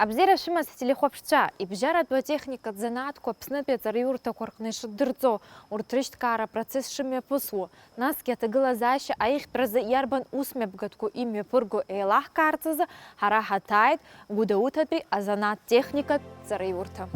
Абзера шимас телехопшча, и бжара до техника занатку, пснепе царюрта коркнеш дырцо, уртрышт кара процесс шиме пусу. Нас кета глазаща, а их проза ярбан усмепгатку имя пургу элах карцаза, хараха тайт, гудаутапи, а занат техника царюрта.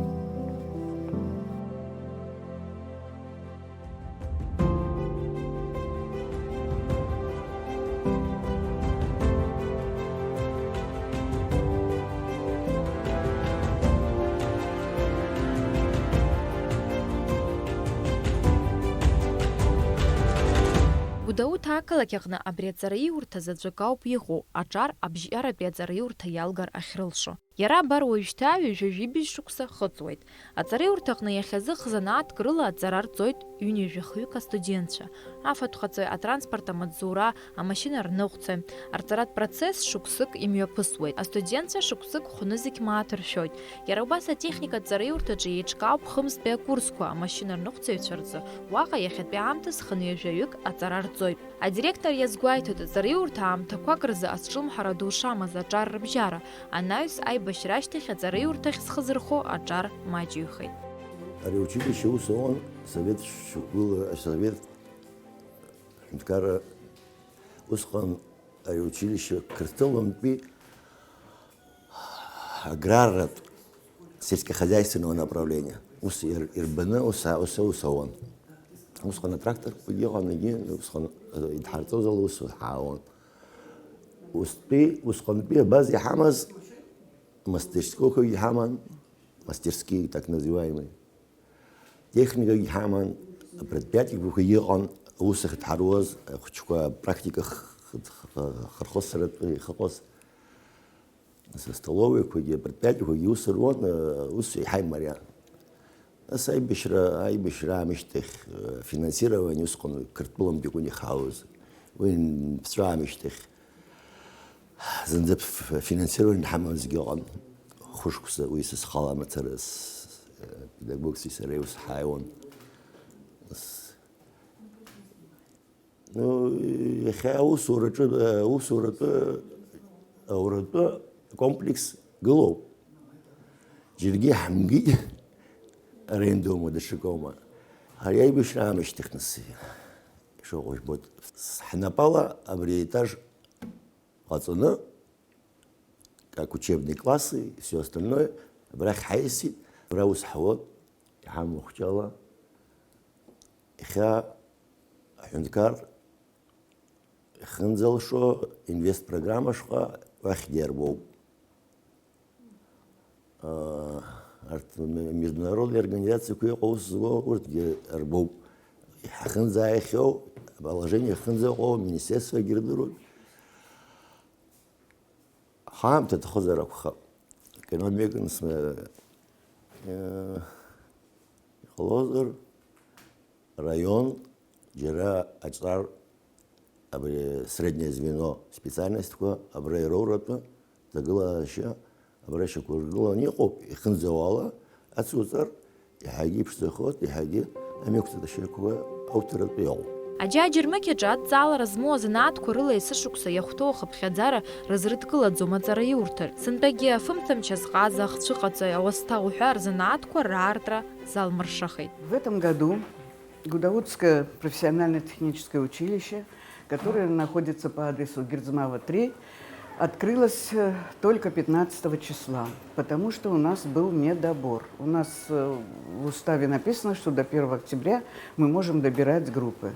Гудаут акалакьахна абрецариурта заджакауп его, ачар абжьара бецариурта ялгар ахрылшо. Яра баруиштави жужибиш шукса хоцойт. Ацариуртахна яхязых занат крыла ацарар цойт юнижихюка студентша. Афат хоцой а транспорта мадзура, а машина рнухце. Арцарат процесс шуксык имя пысует, а студентша шуксык хунызик матер шойт. Ярубаса техника цариурта джиечкауп хымспе курску, а машина рнухце чарцы. Ваха яхет беамтыс хынежаюк ацарар цойт. А директор язгуайтуд цариурта амтаквакрза асчылм харадушама зачар рбжара, а наюс ай башраштих цариуртах схазырхо ачар маджюхай. Училище УСОН, совет совет Шунткара Усхан училище крестовым пи аграрат сельскохозяйственного направления. Ус ИРБН, УСОН. Усхан трактор подъехал ноги, усхан идхартозал усхан. Усхан пи бази хамаз мастерской хаман, мастерские так называемые. Техника хаман, предприятие выходил усах тароз, хочка практика хархосрат хахос. Со столовой ходи предприятие ходи усырвон усы хаймаря. Ай бешра миштех финансирование усхан картбулом бегуни хаус. Вин бсра миштех زنده فینانسیرون همه از گیان خوشکسته ویس خاله مثلا پیداگوگی سریوس حیوان نو خیلی صورت کمپلیکس گلو جرگی همگی رندوم و دشکوما هریای بیشترش تکنسی شو خوش بود حنابالا ابریتاج пацаны, как учебные классы и все остальное, брах хайси, браус хавот, хам ухчала, иха хюнкар, ханзал шо, инвест-программа шо, вахдербол. Международная организация куякоусзго уртгербол. Ханза ихо, положение ханза о министерство гердуру. خام تتخذ ركخة كانوا ميكن اسمه خلاصر район جرا أجرار أبري среднее звено специальность такое أبري рората تقول أشياء أبري شكور قول نيقوب يخنزوالا أتسوتر يحاجي بشتخوت يحاجي أميكت تشيكوا أو ترد بيعو Аджа джермекеджат зала размо занат курыла и сышукса яхто хапхядзара разрыткыла дзомацара юртар. Сынтаги фымтам часказах цукаца аваста ухар занат курартра зал маршахай. В этом году Гудаутское профессионально-техническое училище, которое находится по адресу Герцмава 3, открылось только 15 числа, потому что у нас был недобор. У нас в уставе написано, что до 1 октября мы можем добирать группы.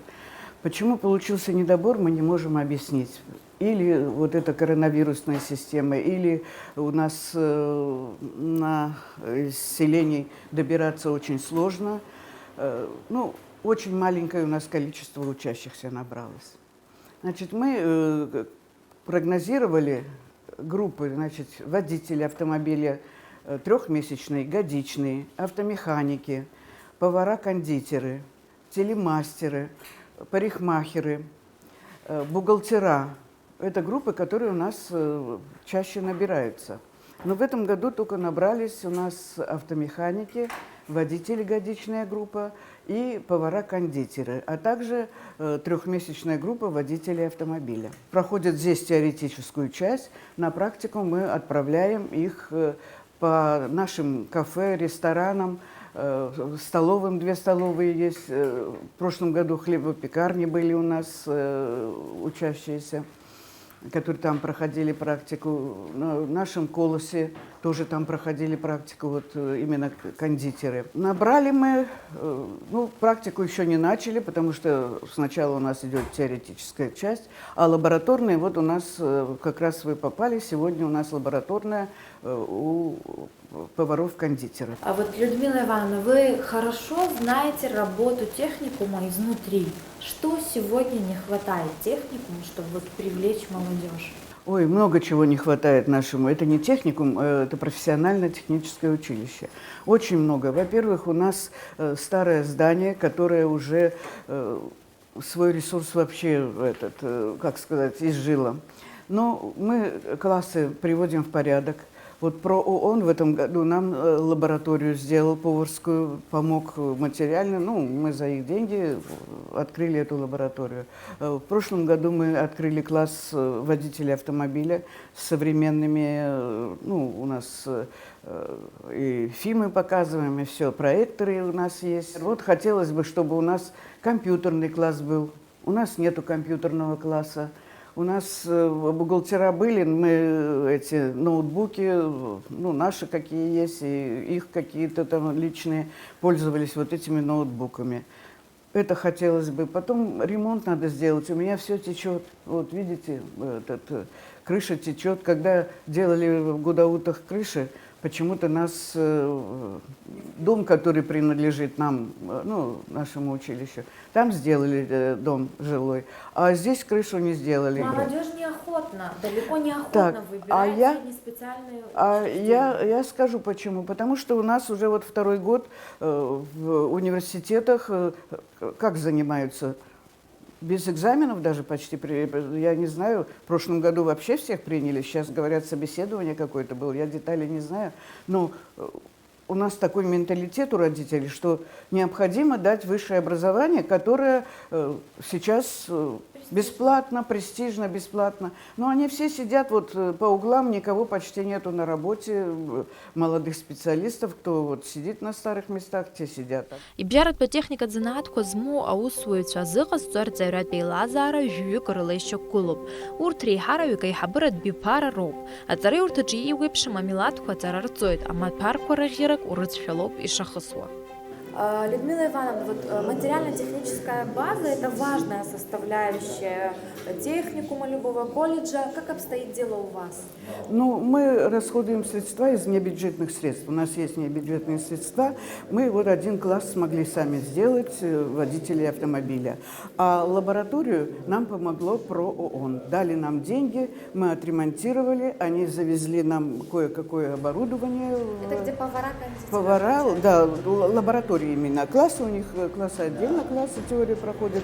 Почему получился недобор, мы не можем объяснить. Или вот эта коронавирусная система, или у нас на селении добираться очень сложно. Ну, очень маленькое у нас количество учащихся набралось. Значит, мы прогнозировали группы, значит, водители автомобиля трехмесячные, годичные, автомеханики, повара-кондитеры, телемастеры, парикмахеры, бухгалтера. Это группы, которые у нас чаще набираются. Но в этом году только набрались у нас автомеханики, водители годичная группа и повара-кондитеры, а также трехмесячная группа водителей автомобиля. Проходят здесь теоретическую часть, на практику мы отправляем их по нашим кафе, ресторанам, столовым, 2 столовые есть. В прошлом году хлебопекарни были у нас учащиеся, которые там проходили практику. В нашем Колосе тоже там проходили практику, вот именно кондитеры. Набрали мы, практику еще не начали, потому что сначала у нас идет теоретическая часть, а лабораторная, вот у нас, как раз вы попали, сегодня у нас лабораторная у поваров-кондитеров. А вот, Людмила Ивановна, вы хорошо знаете работу техникума изнутри. Что сегодня не хватает техникуму, чтобы вот привлечь молодежь? Ой, много чего не хватает нашему. Это не техникум, это профессионально-техническое училище. Очень много. Во-первых, у нас старое здание, которое уже свой ресурс вообще, изжило. Но мы классы приводим в порядок. Вот ООН в этом году нам лабораторию сделал поварскую, помог материально. Мы за их деньги открыли эту лабораторию. В прошлом году мы открыли класс водителей автомобиля с современными, у нас и фильмы показываем, и все, проекторы у нас есть. Вот хотелось бы, чтобы у нас компьютерный класс был. У нас нету компьютерного класса. У нас бухгалтера были, мы эти ноутбуки, наши какие есть, и их какие-то там личные, пользовались вот этими ноутбуками. Это хотелось бы. Потом ремонт надо сделать. У меня все течет. Вот видите, крыша течет. Когда делали в Гудаутах крыши, почему-то нас дом, который принадлежит нам, нашему училищу, там сделали дом жилой, а здесь крышу не сделали. Молодежь неохотно, далеко неохотно выбирает среднеспециальную учреждения. Я скажу почему. Потому что у нас уже вот 2-й год в университетах как занимаются? Без экзаменов даже почти, я не знаю, в прошлом году вообще всех приняли, сейчас, говорят, собеседование какое-то было, я детали не знаю, но у нас такой менталитет у родителей, что необходимо дать высшее образование, которое сейчас бесплатно, престижно, бесплатно. Но они все сидят вот по углам, никого почти нету на работе, молодых специалистов, кто вот сидит на старых местах, те сидят. Ибжаратпа техника занатко зму аусуюца зыгъызцӏор дзайрат бейлазара жүйүк ырылайщык кулуп. Урт рейхаравика йхабырат бипара роп. Ацӏари уртыджии уепшым амилатква цӏарарцӏойт, аматпарква рыгъьырык урыцӏфялоп ишахысуа. Людмила Ивановна, вот материально-техническая база – это важная составляющая техникума любого колледжа. Как обстоит дело у вас? Мы расходуем средства из небюджетных средств. У нас есть небюджетные средства. Мы вот 1 класс смогли сами сделать, водителей автомобиля. А лабораторию нам помогло ПРООН. Дали нам деньги, мы отремонтировали, они завезли нам кое-какое оборудование. Это где повара, кондитеры? Повара, да, лаборатория. Именно классы у них, классы отдельно, классы теории проходят.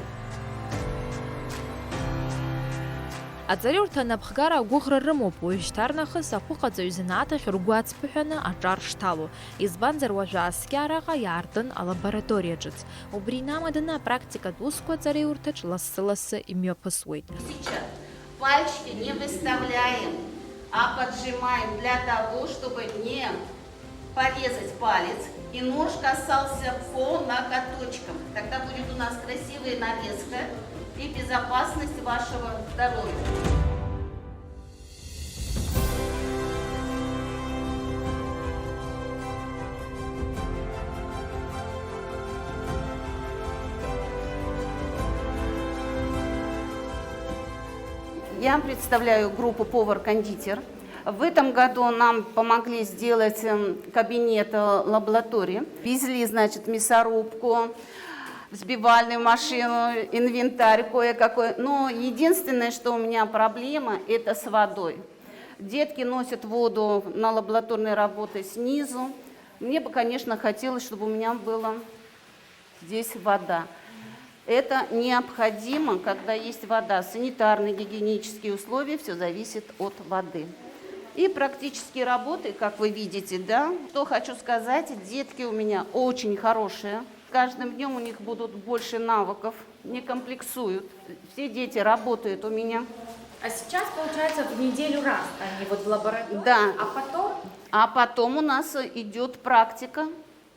Ацӏари урта напхгара гугъра рымоуп уажәшьҭарнахыс ахәыҟаҵаҩ занааҭахь ргәы ацԥыҳәаны аҿар шҭало. Избанзар уажәы ааскьараҟа иаартын алабораториаҿыц. Убри инамаданы апрактикатә усқәа ацӏари урҭаҿ лассы-лассы имҩаԥысуеит. Сейчас пальчики не выставляем, а поджимаем для того, чтобы не порезать палец и нож касался по ноготочкам. Тогда будет у нас красивая нарезка и безопасность вашего здоровья. Я представляю группу «Повар-кондитер». В этом году нам помогли сделать кабинет лаборатории. Везли, мясорубку, взбивальную машину, инвентарь кое-какой. Но единственное, что у меня проблема, это с водой. Детки носят воду на лабораторные работы снизу. Мне бы, конечно, хотелось, чтобы у меня была здесь вода. Это необходимо, когда есть вода. Санитарные, гигиенические условия, все зависит от воды. И практические работы, как вы видите, да. Что хочу сказать, детки у меня очень хорошие. С каждым днем у них будут больше навыков, не комплексуют. Все дети работают у меня. А сейчас, получается, в неделю раз они вот в лаборатории, да. а потом? А потом у нас идет практика.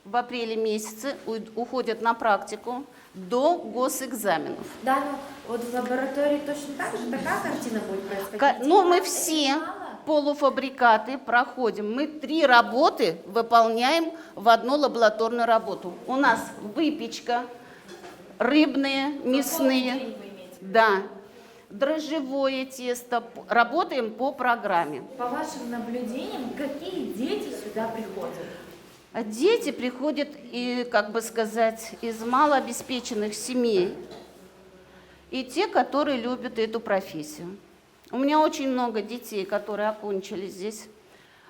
В апреле месяце уходят на практику до госэкзаменов. Да, ну вот в лаборатории точно так же такая картина будет происходить? Ну, мы все полуфабрикаты проходим. Мы 3 работы выполняем в одну лабораторную работу. У нас выпечка, рыбные, мясные, да, дрожжевое тесто. Работаем по программе. По вашим наблюдениям, какие дети сюда приходят? А дети приходят, и, как бы сказать, из малообеспеченных семей, и те, которые любят эту профессию. У меня очень много детей, которые окончили здесь,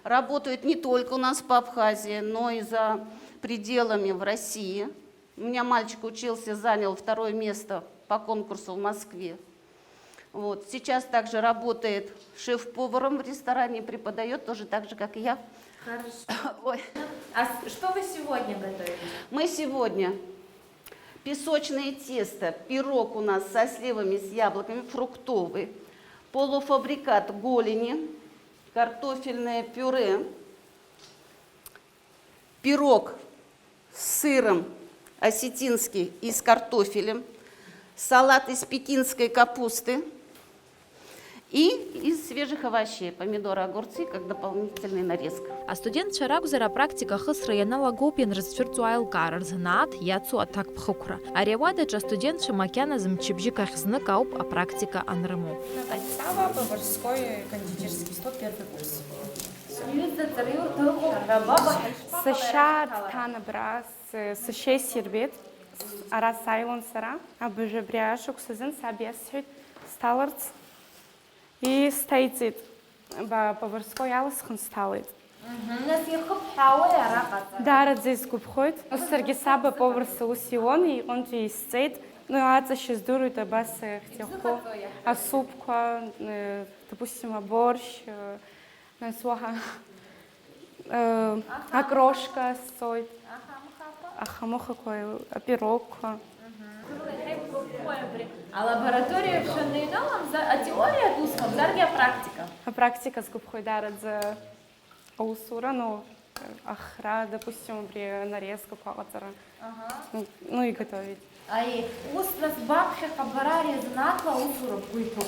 работают не только у нас по Абхазии, но и за пределами в России. У меня мальчик учился, занял 2 место по конкурсу в Москве. Вот. Сейчас также работает шеф-поваром в ресторане, преподает тоже так же, как и я. Хорошо. Ой. А что вы сегодня готовите? Мы сегодня песочное тесто, пирог у нас со сливами, с яблоками, фруктовый, полуфабрикат голени, картофельное пюре, пирог с сыром осетинский и с картофелем, салат из пекинской капусты и из свежих овощей, помидоры, огурцы, как дополнительная нарезка. А студент Шарагузара практика хысрыяна лагопин разферцу айлкар знаат яцу атак пхукра. А ревадача студент шамакяна замчибжи кахзны кауп, а практика анрыму. Сава, поварской, кондитерский, 101 курс. Сășat tanăbras, сășей сербет, ара сайлон сара, абыжебряшук сызын сабесхит, сталарц и стайцит, ба поварской алысхын сталит. Дарадзис губхойт, сарги саба поварсы усион, и он же истейт, ну а это сейчас дурует абас хтехко, а супка, допустим, борщ, слуха, окрошка стоит, ахамоха кой, пирог. А лаборатория все не ином, а теория туском, заргия практика. А практика с губхой дарадзе аусура, ну ахра, допустим, при нарезку палатера, ну и готовить. А и устно с бабхи хабарари знатла усура куйто.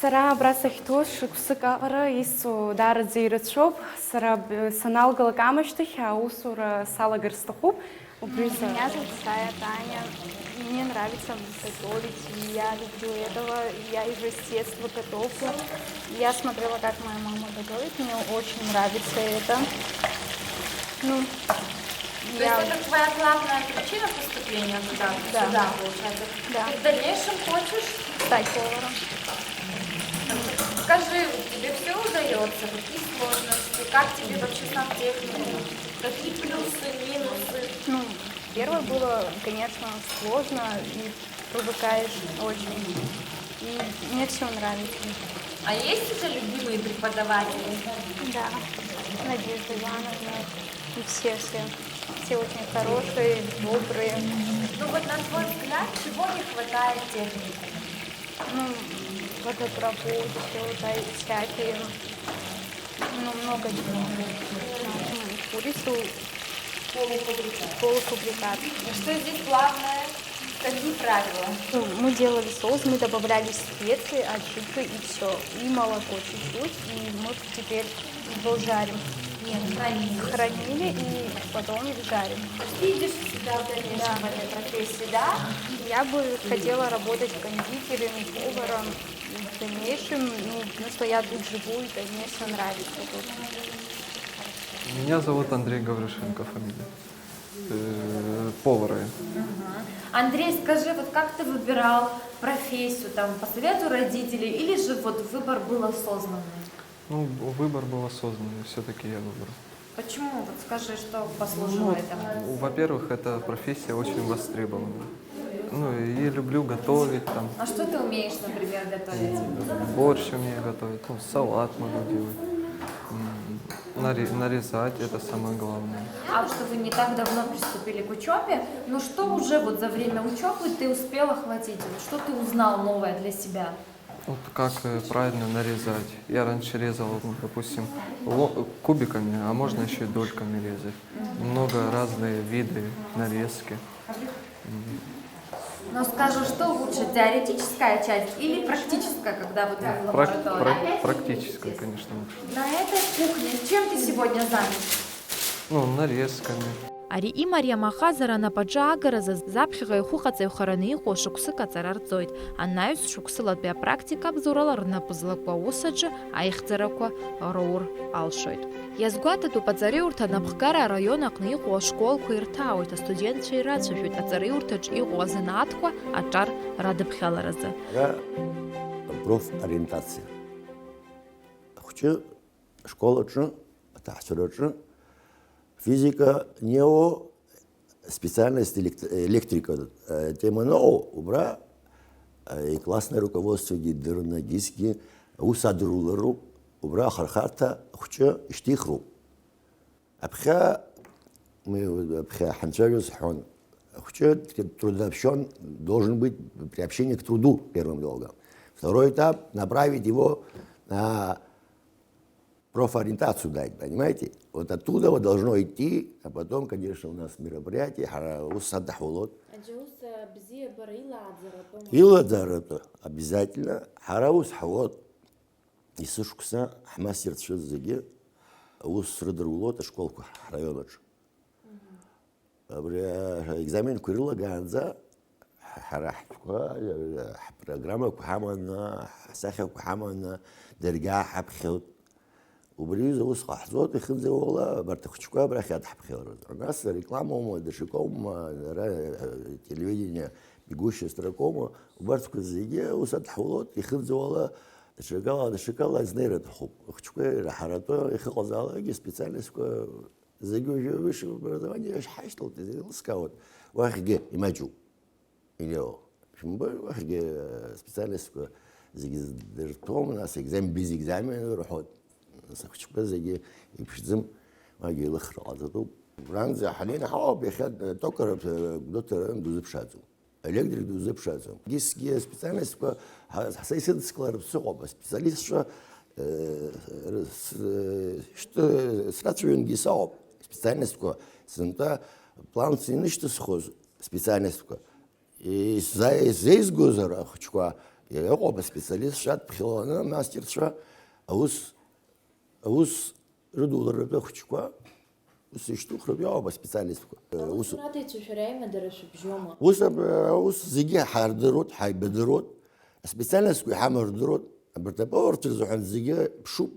Сара браса хитош кусакара ису дарадзе ирачоп, сара санал галагамаштых, а усура сала герстахуб. Меня зовут Сая Таня. Мне нравится готовить, и я люблю этого. Я уже с детства готовлю. Я смотрела, как моя мама готовит, мне очень нравится это. Ну, То есть это твоя главная причина поступления туда? Да. Сюда, получается? Да. Ты в дальнейшем хочешь? стать поваром. Скажи, тебе все удается? Какие сложности? Как тебе вообще сам технику? Какие плюсы, минусы? Ну, первое было, конечно, сложно, и привыкаешь очень. И мне все нравится. А есть уже любимые преподаватели? Да, Надежда Ивановна и все очень хорошие, добрые. Ну вот на твой взгляд, чего не хватает техники? Ну, водопровод, всякие, ну, много чего. Курицу, полуфабрикат. Что здесь главное? Какие правила? Ну, мы делали соус, мы добавляли специи, аджика и все. И молоко чуть-чуть, и мы теперь его жарим. Нет, Хранили и потом жарим. Ты видишь себя в дальнейшем в этой профессии, да? Я бы хотела работать кондитером, поваром. В дальнейшем, ну, что я тут живу, и мне все нравится тут. Меня зовут Андрей Гавришенко, фамилия. Повар. Андрей, скажи, вот как ты выбирал профессию, там, по совету родителей, или же вот выбор был осознанный? Ну, выбор был осознанный, все-таки я выбрал. Почему? Вот скажи, что послужило этому? Во-первых, эта профессия очень востребована. Ну, и люблю готовить, там, А что ты умеешь, например, готовить? борщ умею готовить, ну, салат могу делать. Нарезать, это самое главное. А что вы не так давно приступили к учебе, но что уже вот за время учебы ты успел охватить? Вот что ты узнал новое для себя? Вот как правильно нарезать. Я раньше резал, ну, допустим, кубиками, а можно еще и дольками резать. Много разные виды нарезки. Но скажу, что лучше, теоретическая часть или практическая, когда вот вы в лаборатории? Практическая, конечно, лучше. На этой кухне чем ты сегодня занят? Ну, нарезками. Ари имариам ахазара нападжа агараза запхига ихухаца ихараны ихо шуксы кацарарцоид. Аннаюс шуксылатбя практика обзораларына пызлаква усаджы, а ихцараква роур алшойд. Язгуатату пацариурта напхгара района книху школку иртауит, а студент шейрацушуит, а цариуртач иху занаатква, а чар радыбхялараза. Я профориентация. Хочу школа чу, тахсира чу. Физика нео, специальность электрика. Тема нео, убра, и классное руководство гидерна гиски, усадрулеру, убра хархата, хочу штихру. Абха, мы абха ханчагус хон. Хочу трудообщен должен быть приобщение к труду первым долгом. Второй этап направить его на профориентацию дать, понимаете? Вот оттуда вот должно идти, а потом, конечно, у нас мероприятие, Иладзарата обязательно. Хараус хавот. И сушкса хамасир цшезеге. Ус рыдрулот школку районоч. Экзамен курила ганза. Харахтука программа кухамана, сахев кухамана, дерга хабхот. وبريز وسخ صوت يخذ والله برتخشكوا برخي أتحبخير الناس ريكلامهم دشكوم تلفزيون بيجوش استركوم وبرتك الزيجة وسدحولات يخذ والله دشكالا زنيرة حب خشكوا رحرته يخلص على يجي سبيشاليست زيجو وش برضواني إيش حاشتل تزي السكاوت واخد يماجو إليه شو واخد سبيشاليست زيجي درتهم ناس إكزام بيزي إكزامين يروحوا سخشبه زي يبشزم واجي لخر عضو رانز حاليا حواب يخد توكر دكتور دوز بشازو الكتريك دوز بشازو جيس سبيشاليست حساسية سكلر بسقوب سبيشاليست شو что срачиваем гисаоб специальность сента план синишты схоз специальность и здесь гузара хочу я оба специалист шат пхилона мастер шо أوس ردوا الربع خشوا أوس يشتو خربيا أو بسبيساليست أوس أوس زيجي حردروت حي بدروت سبيساليست كي حمر دروت برتبور ترزوحن زيجي بشوب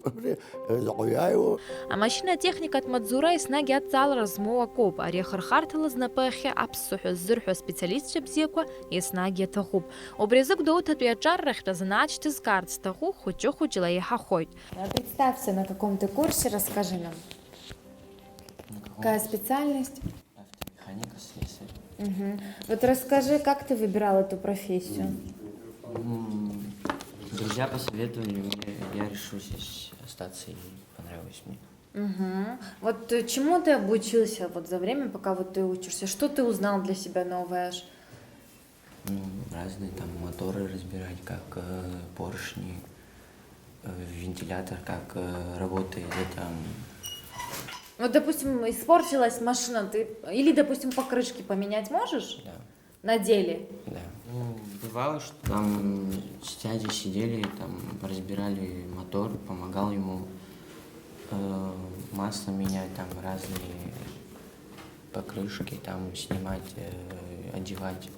زقيايو. А машина техника от Мадзура и снаги отцал размова коп, а рехархартала знапехе абсухо зырхо специалист шепзеква и снаги тахуб. Обрезок доут от пиачар рехта значит из карт стаху хочо хочила и хахойт. Представься, на каком ты курсе, расскажи нам. Какая специальность? Автомеханика, слесарь. Угу. Вот расскажи, как ты выбирал эту профессию? Друзья посоветовали мне, я решил здесь остаться и понравилось мне. Угу. Вот чему ты обучился вот за время, пока вот ты учишься? Что ты узнал для себя новое? Разные там моторы разбирать, как поршни, вентилятор, как работает это. Вот, допустим, испортилась машина, ты или, допустим, покрышки поменять можешь? Да. На деле? Да. Бывало, что там с дядей сидели, там разбирали мотор, помогал ему масло менять, там разные покрышки, там снимать, одевать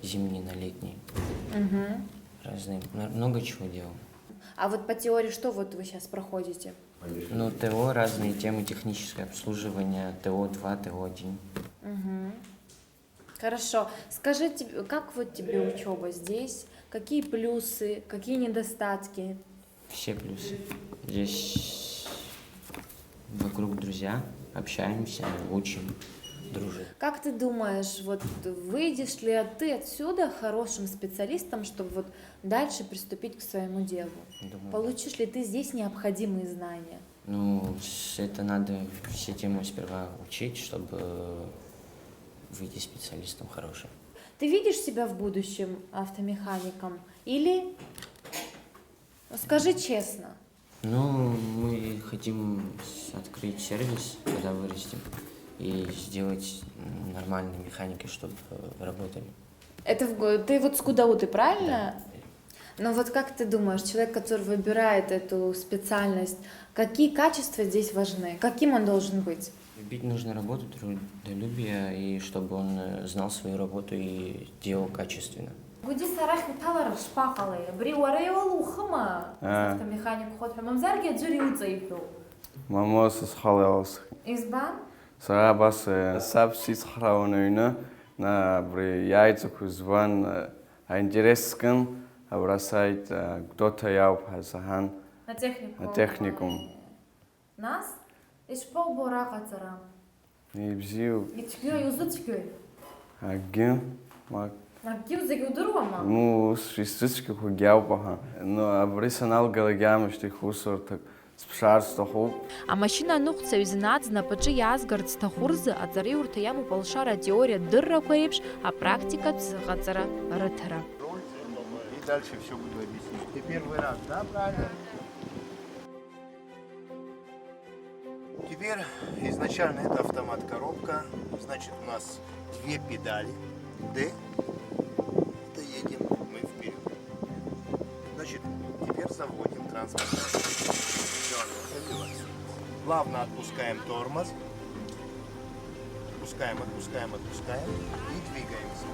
зимние на летние. Угу. Разные, много чего делал. А вот по теории что вот вы сейчас проходите? Ну, ТО, разные темы, техническое обслуживание, ТО-2, ТО-1. Угу. Хорошо. Скажи, как вот тебе учеба здесь? Какие плюсы, какие недостатки? Все плюсы. Здесь вокруг друзья, общаемся, учим, дружим. Как ты думаешь, вот выйдешь ли ты отсюда хорошим специалистом, чтобы вот дальше приступить к своему делу? Думаю, получишь ли ты здесь необходимые знания? Ну, это надо все темы сперва учить, чтобы выйти специалистом хорошим. Ты видишь себя в будущем автомехаником или Скажи честно. Ну, мы хотим открыть сервис, когда вырастем, и сделать нормальные механики, чтобы работали. Ты вот с Гудауты, правильно? Но вот как ты думаешь, человек, который выбирает эту специальность, какие качества здесь важны? Каким он должен быть? Любить нужно работу, трудолюбие, и чтобы он знал свою работу и делал качественно. Гуди сарах талар шпакалы, бриуарея лухама. Механик ход мамзарге джуриуцайфу. Мамос схалеос. Избан? Сарабас сабсис храунуина на бри яйцукузван интерескан абрасайт кто-то яуп хасахан На техникум. Нас? Ишпол борака цара. Ибзиу Ичкё юзучкё. агин мак Нагюзеги удурвама. му шистички хугяупаха. Но абрисанал галагямышти хусор так спшарстаху. А машина нухца юзинадзна пачи язгард стахурзы, а цари уртаяму полшара теория дырра коепш, а практика цгацара рытара. И дальше все буду объяснять. Ты первый раз, да, правильно? Теперь изначально это автомат-коробка. Значит, у нас две педали. D. Это едем мы вперед. Значит, теперь заводим транспортное средство. Все, оно завелось. Плавно отпускаем тормоз. Отпускаем и двигаемся.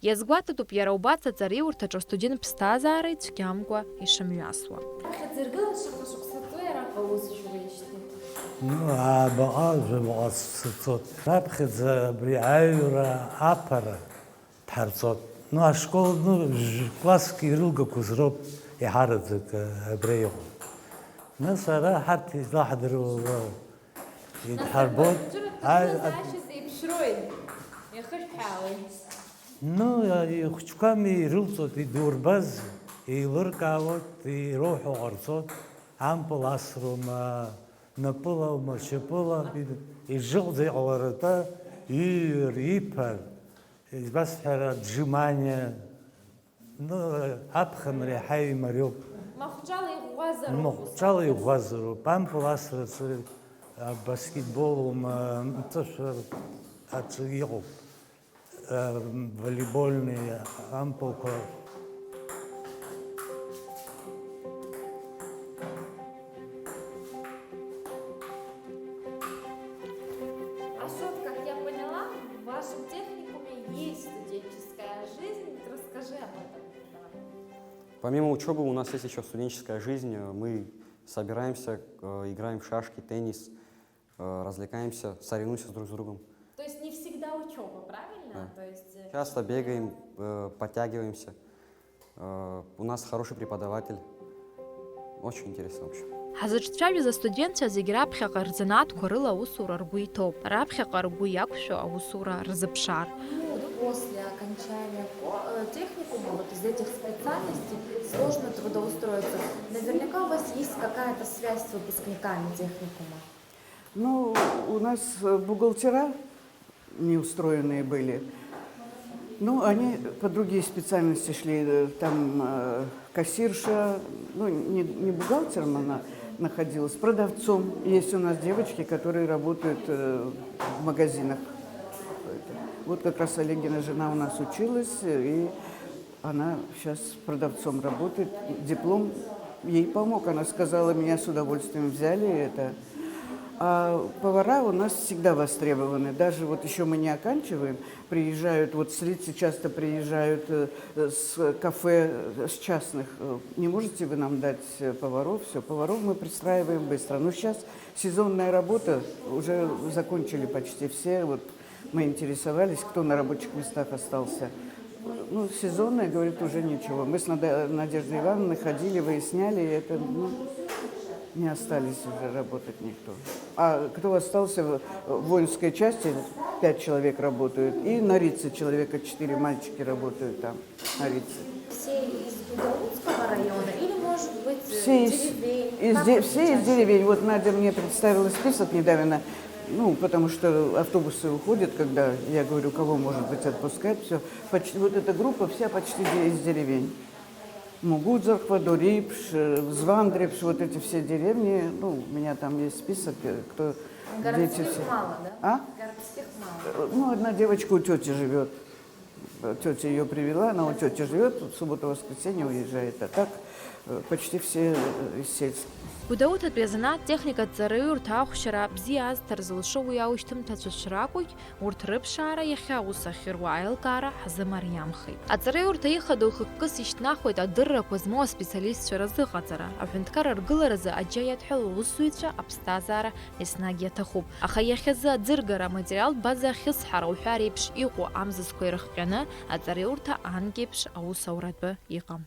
Язгвата туп яраубаца цари уртачо студент пстазары цкямгва и шамюасва. Ну, а бааз цот. Рабхиз бриайра апара тарцот. Ну, а школ, ну, класский рылга кузроб и харадзак брею. Ну, сара харти лахдеру и харбот. Ну, я хучками рылцот и дурбаз и лыркавот и роху арцот. Ампул асрума напула мачепула и жил за аларата и рипар. بس حرا جمانة نو أبخم ريحي مريوب مخجالي غوازرو بام بلاسر باسكتبول وما انتشر أتريقو волейбольный ампулка. Помимо учебы у нас есть еще студенческая жизнь. Мы собираемся, играем в шашки, теннис, развлекаемся, соревнуемся друг с другом. То есть не всегда учеба, правильно? Да. То есть... Часто бегаем, подтягиваемся. У нас хороший преподаватель. Очень интересно, в общем. Ҳазырчцәажәоз астудентцәа зегьы раԥхьаҟа рзанааҭқәа рыла аусура ргәы иҭоуп, раԥхьаҟа ргәы иақәшәо аусура рзыԥшаар. После окончания техникума, вот из этих специальностей, сложно трудоустроиться. Наверняка у вас есть какая-то связь с выпускниками техникума? Ну, у нас бухгалтера неустроенные были. Ну, они по другие специальности шли. Там кассирша, ну, не бухгалтером она находилась, продавцом. Есть у нас девочки, которые работают в магазинах. Вот как раз Олегина жена у нас училась, и она сейчас продавцом работает. Диплом ей помог. Она сказала, меня с удовольствием взяли это. А повара у нас всегда востребованы. Даже вот еще мы не оканчиваем, приезжают, вот слицы часто приезжают с кафе, с частных. Не можете вы нам дать поваров? Все, поваров мы пристраиваем быстро. Но сейчас сезонная работа, уже закончили почти все. Вот мы интересовались, кто на рабочих местах остался. Ну, сезонная, говорит, уже ничего. Мы с Надеждой Ивановной ходили, выясняли, и это... Ну, не остались уже работать никто. А кто остался в воинской части, 5 человек работают. И на Рице человека 4 мальчики работают там, на Рице. Все из Гудаутского района или, может быть, все из деревень? Вот Надя мне представила список недавно. Ну, потому что автобусы уходят, когда я говорю, кого, может быть, отпускать, все. Почти, вот эта группа вся почти из деревень. Мугудзар, Хвадурипш, Звандрипш, вот эти все деревни. Ну, у меня там есть список, кто... Городских дети все. мало, да? А? Городских мало. Ну, одна девочка у тети живет. Тетя ее привела, она у тети живет, в субботу-воскресенье уезжает. А так почти все из сельских. Гудаут отбрезана техника цары уртахшара бзиаз тарзылшоу яуштым тачшракуй урт рыбшара яхауса хирвайл кара хазамарьямхи. А цары уртаиха хыккыс ишнахуйт адырра козмо специалист шаразыхацара. Афенткар аргыларазы аджаят хылусуитша абстазара эснагетахуб. Аха яхяза дзыргара материал база хисхара ухарипш иqu амзыскойрахкана а цары урта ангипш аусауратбы иqam.